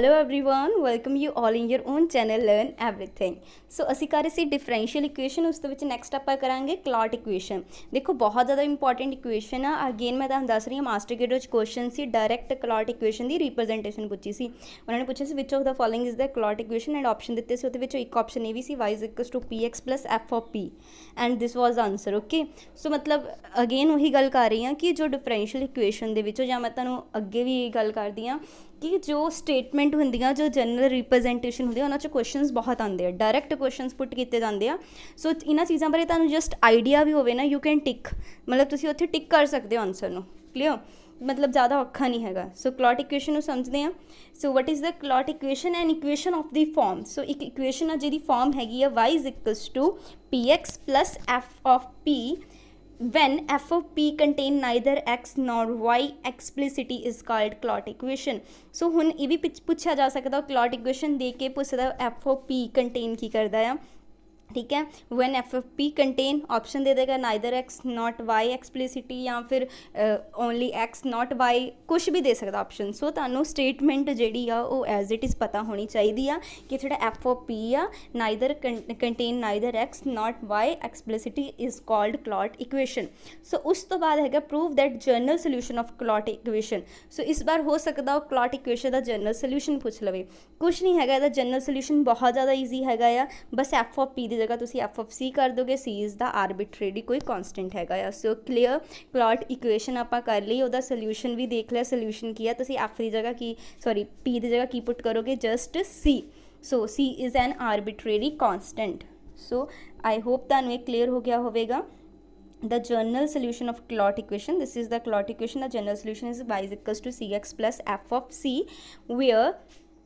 Hello everyone, welcome you all in your own channel learn everything. So असी कर रहे सी डिफरेंशियल इक्वेशन, उस नैक्सट आप करांगे क्लॉट इक्वेशन। देखो बहुत ज़्यादा इंपॉर्टेंट इक्वेशन आ। अगेन मैं तुहानूं दस रही हूँ, मास्टर गेट विच क्वेश्चन सी डायरैक्ट क्लॉट इक्वेशन की रिप्रजेंटेशन पूछी सी। उन्होंने पूछा सी which of the following is the Clairaut equation and option दिते सी। उहदे एक ऑप्शन ये भी सी y is equals to P x plus F of p and this was answer. Okay, so मतलब अगेन वही गल कर रही हाँ कि जो डिफरेंशियल इक्वेशन दे विचों, जां मैं तुहानूं अगे भी गल करदी हाँ कि जो स्टेटमेंट होंदियां, जो जनरल रिप्रजेंटेशन होंदी, उन्हां 'च क्वेश्चनस बहुत आते हैं, डायरैक्ट क्वेश्चनस पुट किए जाते हैं। सो इन्हां चीज़ों बारे तुहानूं जस्ट आइडिया भी होवे ना, यू कैन टिक, मतलब तुसीं उत्थे टिक कर सकते हो आंसर नूं। क्लीयर, मतलब ज़्यादा औखा नहीं हैगा। सो क्लॉट इक्वेशन समझते हैं। So what is the Clairaut equation and equation of the form. So एक इक्वेशन आ जिहदी फॉर्म हैगी आ y is equals to P x plus F of p when f of p contain neither x nor y, explicitly is called clot equation। सो हुण ये भी पूछा जा सकता, क्लॉट इक्वेशन दे के पूछता f of p कंटेन की करता है। ठीक है, when f of p contain option दे देगा neither x not y explicitly, या फिर ओनली एक्स नॉट वाई, कुछ भी दे सकता ऑप्शन। सो तुहानूं स्टेटमेंट जिहड़ी आ वो एज इट इज़ पता होनी चाहिए आ कि जिहड़ा एफ ऑफ पी आ neither contain neither x not y explicitly is called Clairaut equation. So उस तो बाद हैगा prove that general solution of Clairaut equation. So इस बार हो सकता वो क्लॉट इक्वेशन का जर्नल सोल्यूशन पूछ लवे। कुछ नहीं हैगा, जर्नल सोल्यूशन बहुत ज़्यादा ईजी हैगा आ। बस एफ ऑफ पी जगह तुसी एफ ऑफ सी कर दोगे, सी इज़ द आर्बिट्रेरी कोई कॉन्सटेंट हैगा आ। सो क्लीयर, क्लॉट इक्वेशन आप कर ली, उसका सोल्यूशन भी देख लिया। सोल्यूशन की है, तुसी एफ की जगह की सॉरी पी की जगह की पुट करोगे, just C. So C is an arbitrary constant. So I hope तुहानूं ये क्लीयर हो गया होगा। The general solution of clot equation, this is the clot equation, the general solution is y is equals to cx plus f of c where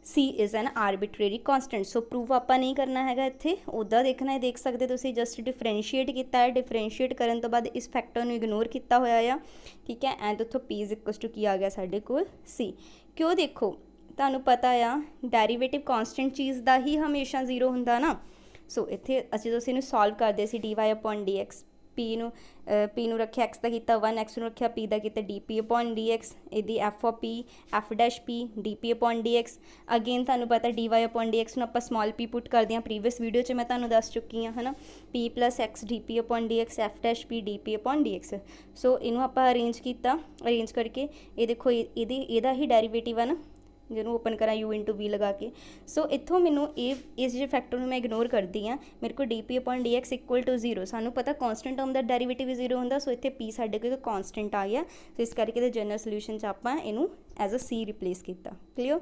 c is an arbitrary constant। So proof आप नहीं करना है इत्थे, उदा देखना है, देख सकते तुसीं जस्ट डिफरेंशिएट किया है। डिफरेंशिएट करने तो बाद इस फैक्टर नूं इग्नोर किया होया आ। ठीक है, एंड उत्थों p इज इक्वल्स टू की आ गया साडे कोल c। क्यों, देखो तुहानूं पता आ डेरीवेटिव कॉन्सटेंट चीज़ का ही हमेशा जीरो हुंदा ना। सो इत्थे असीं तुसीं नूं सॉल्व करदे सी dy अपॉन dx, पी नूं रखिया एक्स का किया वन, एक्स नूं रखिया पी का किया d P upon D x, यदि f of p f dash p d P upon D x. Again तुहानूं पता d Y upon D x नूं आपां स्मॉल पी पुट करते हैं, प्रीवियस वीडियो च मैं तुहानूं दस चुकी हाँ, है ना। P plus x d P upon D x F dash p d P upon D x. So इनू आपां अरेंज किया, अरेंज करके ये देखो ਇਹਦਾ ही डेरीवेटिव है ना, जिन्होंने ओपन करा u इंटू वी लगा के। सो इतों मैनू इस जो फैक्टर में मैं इग्नोर करती हाँ, मेरे को D P upon D x equal to zero. सानू पता कॉन्सटेंट टर्म का डेरीवेटिव जीरो होंगे। सो इतने पी साढ़े कोई कॉन्सटेंट आ गया। सो इस करके जनरल सोल्यूशन आप इनू एज अ सी रिप्लेस किया। क्लीयर,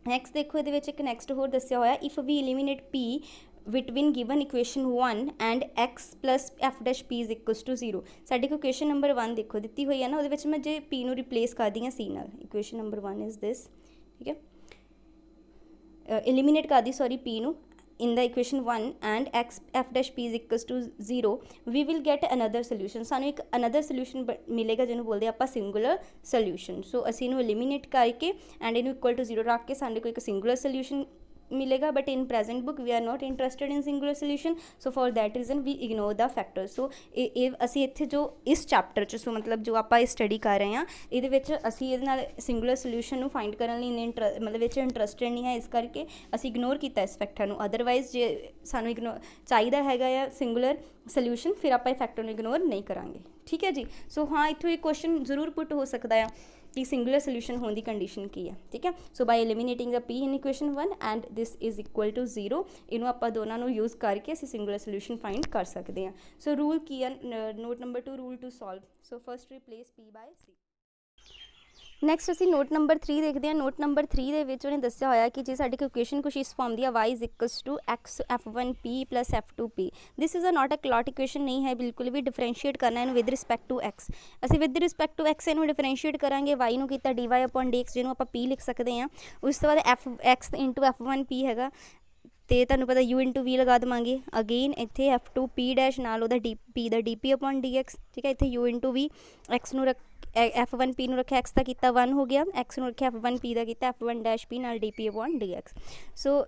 नैक्सट देखो ये एक नैक्सट होर दसिया होया, if we eliminate P between given equation 1 and x plus F dash P is equals to zero. साडी इक्वेशन नंबर 1 देखो दी हुई है ना, वो मैं जो पी नू रिप्लेस कर दी हाँ सी नाल। Equation number 1 is this. ठीक है, एलिमिनेट कर दी सॉरी पी नू in the equation 1 and X F dash P is equals to zero, we will get another solution. सानू एक अनदर सोल्यूशन मिलेगा जिन्होंने बोलते हैं आप सिंगुलर सोल्यूशन। सो असी इनू एलिमिनेट करके एंड इनू इक्वल टू जीरो रख के साडे को एक सिंगुलर सोल्यूशन मिलेगा। But in present book we are not interested in singular solution, so for that reason we ignore the factor. So असी इत्थे जो इस चैप्टर च सो मतलब जो आप स्टडी कर रहे हैं ये असी सिंगुलर सोल्यूशन फाइंड करने मतलब इंटरस्टेड नहीं है, इस करके असी इग्नोर किया इस फैक्टर। अदरवाइज जे सानू इग्नोर चाहिए है सिंगुलर सोल्यूशन, फिर आप फैक्टर इग्नोर नहीं करांगे। ठीक है जी। सो हाँ, इतों एक क्वेश्चन जरूर पुट हो सकता है कि सिंगुलर सोल्यूशन होने की कंडीशन की है। ठीक है, so by eliminating the p in equation 1 and this is equal to zero, इनू आप दोनों यूज़ करके असी सिंगुलर सोल्यूशन फाइंड कर सकते हैं। सो रूल की है, note number 2 rule to solve. So first replace P by C. Next असी नोट नंबर 3 देखते हैं। नोट नंबर 3 के उन्हें दसिया होया कि जी साडी इक्वेशन कुछ इस फॉर्म दी है, y is equals to X F one P plus F two P. This is a not a Clairaut equation नहीं है, बिल्कुल भी डिफरेंशिएट करना है विद रिस्पैक्ट टू एक्स। असी विद रिस्पैक्ट टू एक्स इनू डिफरेंशिएट करांगे, वाई नू किया D Y upon D X जिन्होंने आप पी लिख सकते हैं। उस तो बाद F X into F one P है, तो तुहानूं पता u इंटू वी लगा देवांगे। अगेन इत्थे एफ टू पी डैश नाल उहदा डी पी दा D P upon D x. ठीक है, इत्थे u इंटू वी एक्स नूं रख एफ वन पी नूं रखिया एक्स का किया 1 हो गया, एक्स नूं रखिया एफ वन पी का किया एफ वन डैश पी नाल d P upon D x. So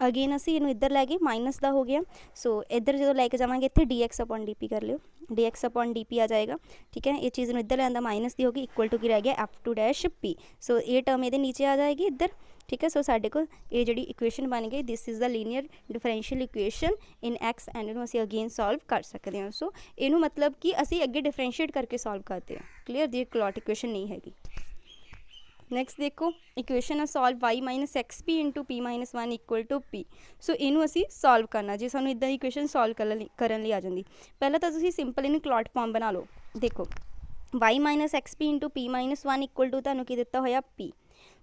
again असी इनू इधर लै गए, माइनस का हो गया। सो इधर जो लैके जावांगे इत्थे d x upon d p कर लियो, d x upon d p आ जाएगा। ठीक है, ये चीज़ इधर लैंदा माइनस की होगी, इक्वल टू की रह गया एफ टू डैश पी। सो ये टर्म ये नीचे आ जाएगी इधर, ठीक है। सो साडे कोल ये जिहड़ी इक्वेशन बन गई, this is the linear differential equation in x and इनू असीं अगेन सॉल्व कर सकते हैं। सो इनू मतलब कि असीं अगे डिफरेंशिएट करके सॉल्व करते हैं। क्लीयर, जी क्लॉट इक्वेशन नहीं हैगी। नैक्सट देखो इक्वेशन है solve y minus x P into P minus one equal to P. So इनू असी सॉल्व करना, जे सानू इदा इक्वेशन सॉल्व करन लई आ जांदी। पहला तो तुसीं सिंपल इनू क्लॉट फॉर्म बना लो। देखो Y minus x P into P minus one equal to तुहानू की दिता होया पी।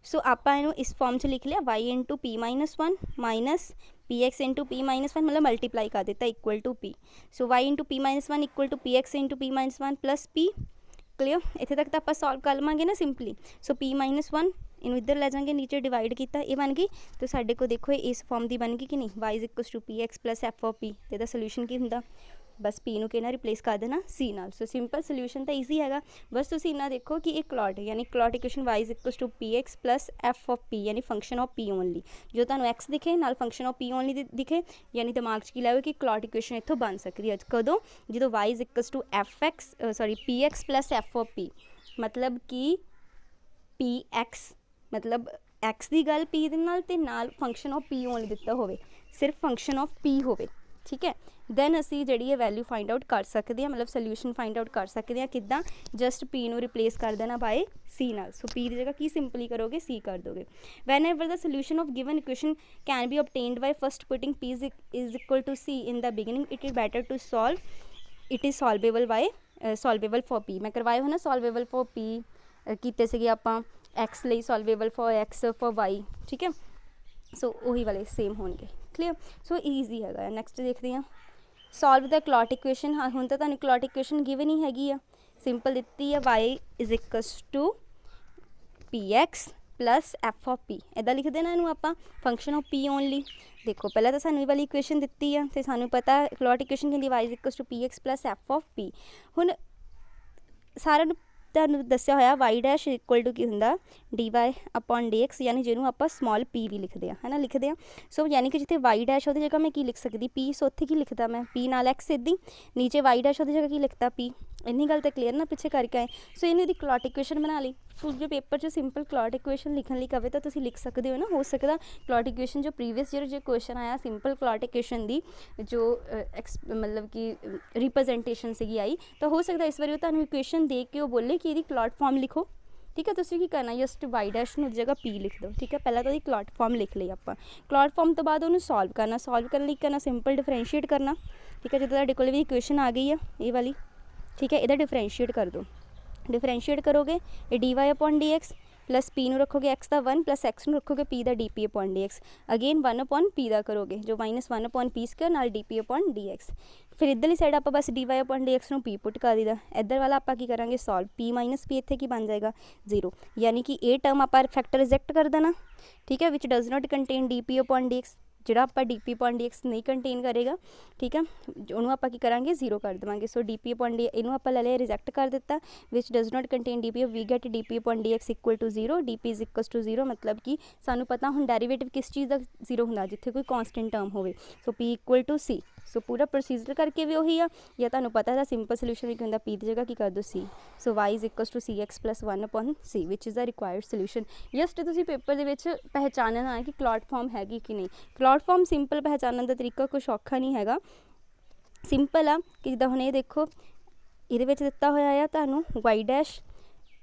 सो आपां इनू इस फॉर्म च लिख लिया, Y into P minus one minus P X into P minus one, मतलब मल्टीप्लाई कर दिता equal to P. So Y into P minus one equal to P X into P minus one plus P. Clear, इत्थे तक तो आप solve कर लवांगे ना simply. So P minus one इनू इधर लै जाएंगे, नीचे डिवाइड किया, ये बन गई। तो साडे को देखो इस फॉर्म की बन गई कि नहीं, Y is equals to P x plus F of P. तो सोल्यूशन की हुंदा, बस पी नू किहना रिप्लेस कर देना सी नाल। सो सिंपल सोल्यूशन तो ईजी है, बस तुसीं इन्ना देखो कि एक क्लॉट यानी Clairaut equation Y is equals to P x plus F of P यानी फंक्शन ऑफ पी ओनली। जो तुहानू एक्स दिखे नाल फंक्शन ऑफ पी ओनली दिखे, यानी दिमाग च की लाओ कि क्लॉट इक्वेशन इत्थों बन सकती है। कदों, जो Y is equals to F X sorry P x plus F of P, मतलब कि पी एक्स मतलब एक्स की गल पी दे नाल फंक्शन ऑफ पी ओनली दिता होवे, सिर्फ फंक्शन ऑफ पी होवे। ठीक है, दैन असी जी वैल्यू फाइंड आउट कर सकते हैं, मतलब सोल्यूशन फाइंड आउट कर सकते हैं किदा, जस्ट पी नू रिप्लेस कर देना बाय सी नाल। सो पी की जगह की सिंपली करोगे सी कर दोगे। Whenever the solution of given equation can be obtained by first putting p is equal to c in the beginning, it is better to solve, it is solvable by solvable for p. मैं करवाए हो ना solvable for P कीते सीगे आपां, x ਲਈ solvable for x for y. ठीक है, सो वही वाले सेम होंगे। क्लीयर, सो ईजी है। नैक्सट देखते हैं सॉल्व द क्लॉट इक्वेशन। हाँ हुण तां तुहानूं क्लॉट इक्वेशन गिवन ही हैगी आ, सिंपल दित्ती है, y is equals to P x plus F of p. इदा लिख देना इनू आपां फंक्शन ऑफ पी ओनली। देखो पहले तो सानू वाली इक्वेशन दित्ती है, तो सानू पता है क्लॉट इक्वेशन कहती y is equals to P x plus F of p. हुण सारा तुहानूं दस्सिया होया वाई डैश इक्वल टू की हुंदा d Y upon D x, यानी जिन्होंने आप स्मॉल पी भी लिखते हैं, है ना, लिखते हैं। सो यानी कि जिथे वाई डैश वो जगह मैं की लिख सकती पी, सो उत्थे की लिखता मैं पी नाल एक्स इदी, नीचे वाई डैश वो जगह की लिखता पी। इन्नी गल तो क्लीयर ना पिछे करके आए। सो इन्हें दी क्लॉट इक्वेशन बना ली। सो जो पेपर जो सिंपल क्लॉट इक्वेशन लिखने लिए कहे तो तुम लिख सकते हो ना, हो सकता क्लॉट इक्वेशन जो प्रीवियस ईयर जो क्वेश्चन आया सिंपल क्लॉट इक्वेशन की जो मतलब कि रिप्रजेंटेशन सी आई, तो हो सकता इस बार तुहानूं इक्वेशन देख के वो बोले कि ये क्लॉट फॉर्म लिखो। ठीक है, तुसीं की करना जस्ट वाई डैश नूं जगह पी लिख दो। ठीक है, पहला तो क्लॉट फॉर्म लिख ली आप, क्लॉट फॉर्म तो बाद उन्होंने सॉल्व करना, सॉल्व करने लिए करना सिंपल डिफरेंशिएट करना। ठीक है, जो तुहाडे कोल भी इक्वेशन आ गई है ये वाली, ठीक है, इहदा डिफरेंशिएट कर दो। डिफरेंशिएट करोगे ये d Y upon D x plus p नूं रखोगे एक्स का वन प्लस एक्स नूं रखोगे पी का d P upon D x, again one upon p का करोगे जो minus one upon p square नाल d P upon D x. फिर इधरली साइड आप बस d Y upon D x नूं पी पुट कर दीदा, इधर वाला आप की करांगे सॉल्व, पी माइनस पी इत्थे की बन जाएगा जीरो, यानी कि ये टर्म आप फैक्टर रिजेक्ट कर देना। ठीक है, which does not contain d P upon D x, जोड़ा आप d P upon D x नहीं कंटेन करेगा। ठीक है, उन्होंने आप करांगे जीरो कर देवांगे। So d P upon d इनू आप ले लिया रिजेक्ट कर दिता, which does not contain d p, we get d P upon D x equal to zero, d p is equal to zero, मतलब कि सानू पता हुण डेरीवेटिव किस चीज़ का जीरो होंदा जिथे कोई कॉन्सटेंट टर्म होवे। सो पी इक्वल टू सी। सो पूरा प्रोसीजर करके भी वही आ, या तुहानूं पता है सिंपल सोल्यूशन एक होंदा पी की जगह की कर दो सी। So y is equal to c x plus one upon c which is the required solution. Just तुसीं पेपर दे विच पहचानना है कि क्लॉट फॉर्म हैगी कि नहीं। क्लॉट फॉर्म सिंपल पहचानने का तरीका कुछ औखा नहीं हैगा, सिंपल आ कि जिद्दां हुण ये देखो ये दिता होया आ तुहानूं वाई डैश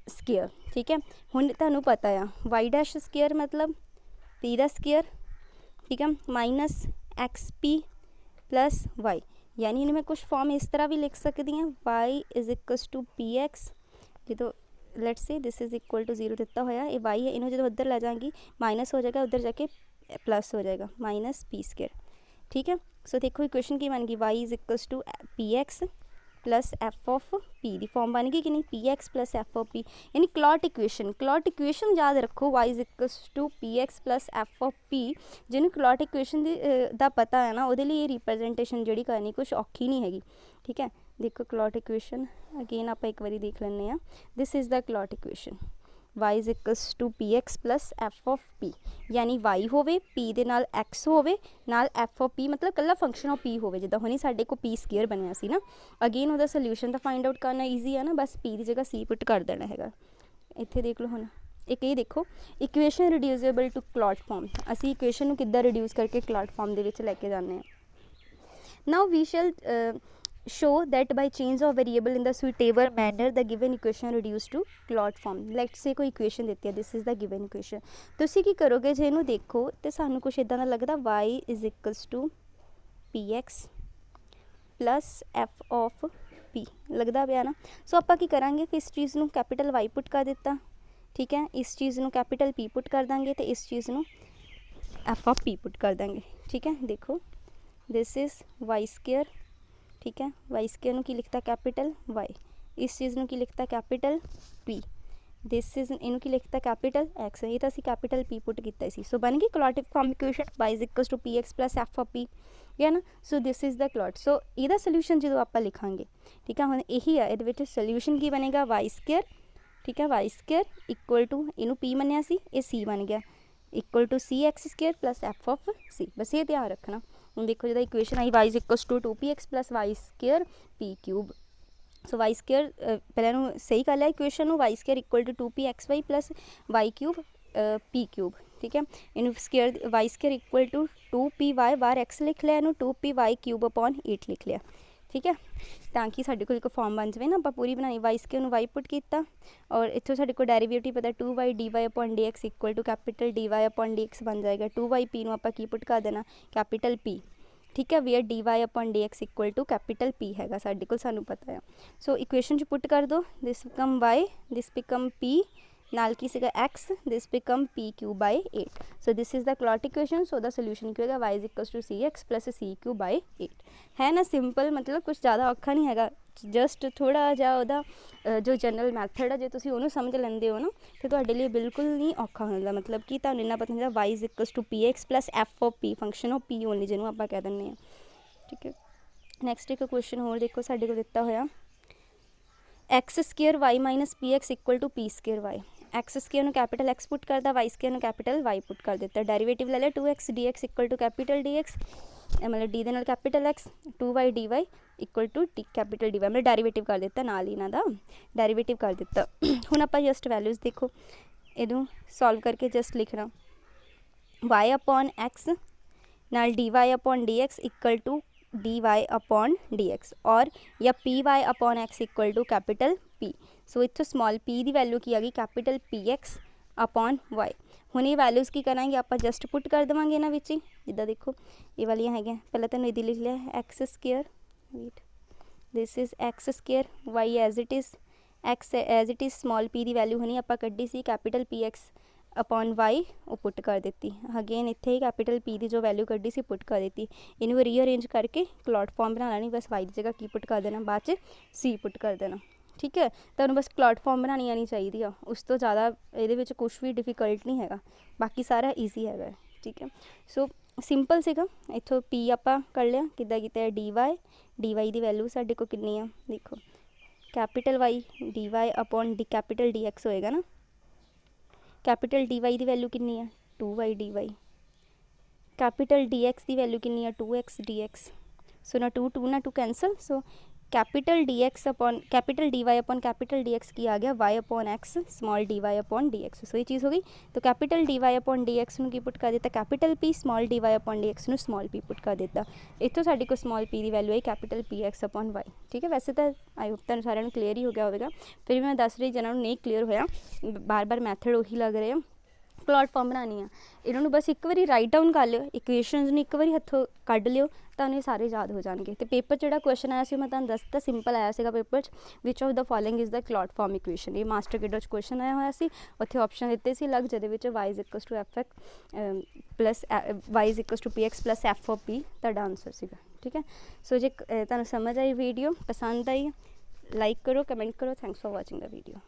स्केयर। ठीक है, हुण तुहानूं पता आ वाई डैश स्केयर मतलब पी दा स्केयर, ठीक है, minus x p plus y, यानी इन्हें मैं कुछ फॉर्म इस तरह भी लिख सकती हैं, y is equals to P x, जो let's say this is equal to zero दिता होया ये वाई है, इन्हों जो उधर ले जाएंगी माइनस हो जाएगा, उधर जाके प्लस हो जाएगा माइनस पी स्क्वायर। ठीक है, सो देखो इक्वेशन की बन गई y is equals to P x plus F of p की फॉर्म बन गई कि नहीं, p x plus F of P, यानी क्लॉट इक्वेशन। क्लॉट इक्वेशन याद रखो y is equals to P x plus F of p, जिन्हें Clairaut equation दा पता है ना वो लिए रिप्रजेंटेशन जी करनी कुछ औखी नहीं हैगी। ठीक है, देखो क्लॉट इक्वेशन अगेन आप एक बारी देख लें, this is the Clairaut equation Y is equals to P x plus F of P, यानी वाई होवे पी दे नाल एक्स होवे नाल एफ ऑफ पी, मतलब कल्ला फंक्शन ऑफ पी होवे, जिद्दां हुणे साडे को पी स्केयर बनया सी ना। अगेन उहदा सोल्यूशन तो फाइंड आउट करना ईजी है ना, बस पी की जगह सी पुट कर देना हैगा। इत्थे देख लो हुण एक ये देखो equation reducible to Clairaut form, असी इक्वेशन नूं किद्दां रिड्यूस करके क्लॉट फॉर्म दे विच लैके जाने हैं। Now we shall show that by change of variable in the suitable manner the given equation reduced to clot form। let's say कोई equation देती है, this is the given equation। तुसी की करोगे जे इनू देखो तो सानू कुछ इदां दा लगदा y is equals to px plus f of p लगदा पिया ना। सो आपां की करांगे कि इस चीज़ नू कैपिटल y पुट कर दिता, ठीक है, इस चीज़ नू कैपिटल p पुट कर देंगे तो इस चीज़ नू f of p पुट कर देंगे, ठीक है। देखो दिस इज़ वाई स्केयर, ठीक है, वाई स्केयर नू की लिखता कैपिटल वाई, इस चीज़ नू की लिखता कैपिटल पी, दिस इज इनू की लिखता कैपिटल एक्स, ये तो असी कैपिटल पी पुट किया सी। सो बन गई Clairaut form equation Y is equal to P x plus F of p, है ना। So this is the Clairaut. So ਇਹਦਾ सोल्यूशन जो आप लिखांगे, ठीक है, हम यही है ये सोल्यूशन की बनेगा वाई स्केयर, ठीक है, वाई स्केयर इक्वल टू इनू पी मनिया सी, ये सी बन गया equal to c x square plus F of c. बस ये ध्यान रखना। हम देखो जो इक्वेशन आई y is equal to 2px plus y square p cube. So y square पहले सही कर लिया equation y square equal to 2pxy plus y cube p cube, ठीक है। इन square y square equal to 2py war x लिख लिया, इनू 2py क्यूब अपॉन 8 लिख लिया, ठीक है, ताकि साढ़े को एक फॉर्म बन जाए ना। आप पूरी बनाई वाई स्केयर नू वाई पुट किया और इतों साढ़े को डेरीवेटिव पता 2y dy upon dx equal to capital dy upon dx बन जाएगा। 2y p नू आप की पुट कर देना कैपिटल p, ठीक है, where dy upon dx equal to capital p हैगा साढ़े को, सानू पता है। सो इक्वेशन पुट कर दो, this become y, this become p नाल की सीगा x, this become p cube by 8। So this is the Clairaut equation. So the solution क्या होगा y is equal to c x plus c cube by 8। है ना simple, मतलब कुछ ज़्यादा औखा नहीं हैगा, जस्ट थोड़ा जिहा उहदा जो जनरल मैथड है जो तुसीं उहनूं समझ लैंदे हो ना तो तुहाडे लिए बिल्कुल नहीं औखा होंदा। मतलब कि तुहानूं इन्ना पता होंदा y is equal to P x plus F of p, function of P only जिन्होंने आप कह दिंदे हैं, ठीक है। नैक्सट एक क्वेश्चन होर देखो साडे को दिता होया x square y minus P x equal to p square y. X square नू कैपिटल एक्स पुट करता, वाई स्केयर नू कैपिटल वाई पुट कर दिता, डेरीवेटिव ले लिया 2x dx equal to capital dx, मतलब डी दे नाल capital x, 2y dy equal to d capital dy, मतलब डेरीवेटिव कर दिता, नाल ही इन्हां दा डेरीवेटिव कर दिता। हुण आपां जस्ट वैल्यूज़ देखो, इहनूं सॉल्व करके जस्ट लिखना y अपॉन x नाल dy upon dx equal to dy upon dx और या p y upon x equal to capital p। So इत्थों स्मॉल p की वैल्यू की आ गई कैपिटल px अपॉन y। हुण ये वैल्यूज़ की करांगे आप जस्ट पुट कर देवांगे इन्हां विच ही, जिद्दां देखो ये वालियां हैगियां, पहले तुहानूं इहदी लिख लिया x square, wait this is x square, y as it is, x as it is, small p की वैल्यू हुणी आपां कड्ढी सी कैपिटल px अपॉन वाई वो पुट कर दी। अगेन इत्थे ही कैपिटल पी की जो वैल्यू कड्ढी सी पुट कर दी, इनू रीअरेंज करके क्लॉट फॉर्म बना लेनी, बस वाई की जगह की पुट कर देना, बाद च सी पुट कर देना, ठीक है। तो बस क्लॉट फॉर्म बनानी आनी चाहिए आ, उस तो ज़्यादा ये कुछ भी डिफिकल्ट नहीं है, बाकी सारा ईजी है, ठीक है। सो सिंपल सीगा, इत्थों पी आपां कर लिया, किद्दां कीता डी वाई की वैल्यू साडे को कितनी आ, देखो capital Y D Y upon D capital D X होएगा ना, कैपिटल डी वाई की वैल्यू कितनी है 2y dy, capital D x की वैल्यू कितनी है 2x dx। सो ना 2 cancel, so capital D x upon capital D Y upon capital D x की आ गया y upon X small D Y upon D x. So ये चीज़ हो गई। तो capital D Y upon D x की पुट कर दिता capital p, small D Y upon D x small p put कर दिता। इतों साड़ी को स्मॉल p की वैल्यू आई capital p x upon y, ठीक है। वैसे तो आई होप तुहानूं सारिਆਂ ਨੂੰ क्लीयर ही हो गया होगा, फिर भी मैं दस रही जिन्होंने नहीं क्लीयर होया, बार बार मैथड उही लग रहे हैं। क्लॉट फॉर्म बनानी है, इन्होंने बस एक बार राइट डाउन कर लियो, इक्वेशनस ने एक बार हथों कढ़ लियो तो ये सारे याद हो जाएंगे। तो पेपर जो क्वेश्चन आया मैं तुहानूं दसता सिंपल आया सीगा paper which of the following is the Clairaut form equation. ये मास्टर किड क्वेश्चन आया हुआ सी, उत्थे ऑप्शन दिते सी अलग, जिहदे Y is equal to F X plus Y is equal to P x plus F of P तुहाडा आंसर सीगा, ठीक है। सो जे तुहानूं समझ आई वीडियो पसंद आई लाइक करो, कमेंट करो। Thanks for watching the video.